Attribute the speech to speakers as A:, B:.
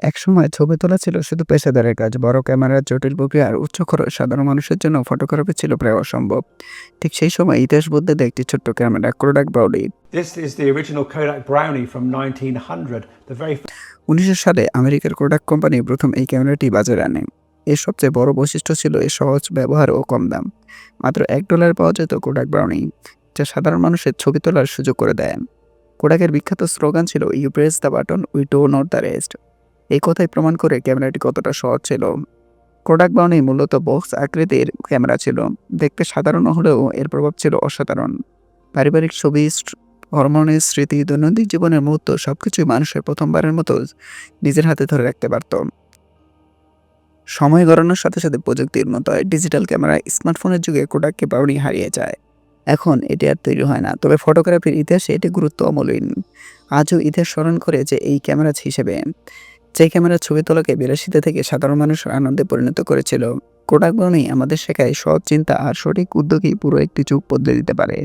A: একসময় ছবি তোলা ছিল শুধু পেশাদারের কাজ। বড় ক্যামেরা, জটিল প্রক্রিয়া আর উচ্চ খরচ সাধারণ মানুষের জন্য ফটোগ্রাফি ছিল প্রায় অসম্ভব। ঠিক সেই সময় ইতিহাস বদলে দেয় একটি ছোট্ট camera, Kodak brownie.
B: This is the original Kodak Brownie from 1900, the very
A: ১৯০০ সালে আমেরিকার কোডাক কোম্পানি প্রথম এই ক্যামেরাটি বাজারে আনে। এর সবচেয়ে বড় বৈশিষ্ট্য ছিল এর সহজ ব্যবহার ও কম দাম। মাত্র $১ পাওয়া যেত কোডাক ব্রাউনি, যা সাধারণ মানুষের ছবি তোলার সুযোগ করে দেয়। কোডাকের বিখ্যাত স্লোগান ছিল you press the button, we do not the rest. এই কথাই প্রমাণ করে ক্যামেরাটি কতটা সহজ ছিল। কোডাক ব্রাউনি মূলত বক্স আকৃতির ক্যামেরা ছিল। দেখতে সাধারণ হলেও এর প্রভাব ছিল অসাধারণ। পারিবারিক ছবি, ভ্রমণের স্মৃতি, দৈনন্দিন জীবনের মুহূর্ত সবকিছুই মানুষের প্রথমবারের মতো নিজের হাতে ধরে রাখতে পারত। সময় গড়ানোর সাথে সাথে প্রযুক্তির মতো ডিজিটাল ক্যামেরা, স্মার্টফোনের যুগে কোডাককে ব্রাউনি হারিয়ে যায়। এখন এটি আর তৈরি হয় না, তবে ফটোগ্রাফির ইতিহাসে এটি গুরুত্ব অমূল্যহীন। আজও ইতিহাস স্মরণ করে যে এই ক্যামেরা হিসেবে যে ক্যামেরা ছবি তোলাকে বিলাসিতা থেকে সাধারণ মানুষের আনন্দে পরিণত করেছিল। কোডাক ব্রাউনি আমাদের শেখায় সৎ চিন্তা আর সঠিক উদ্যোগই পুরো একটি যুগ বদলে দিতে পারে।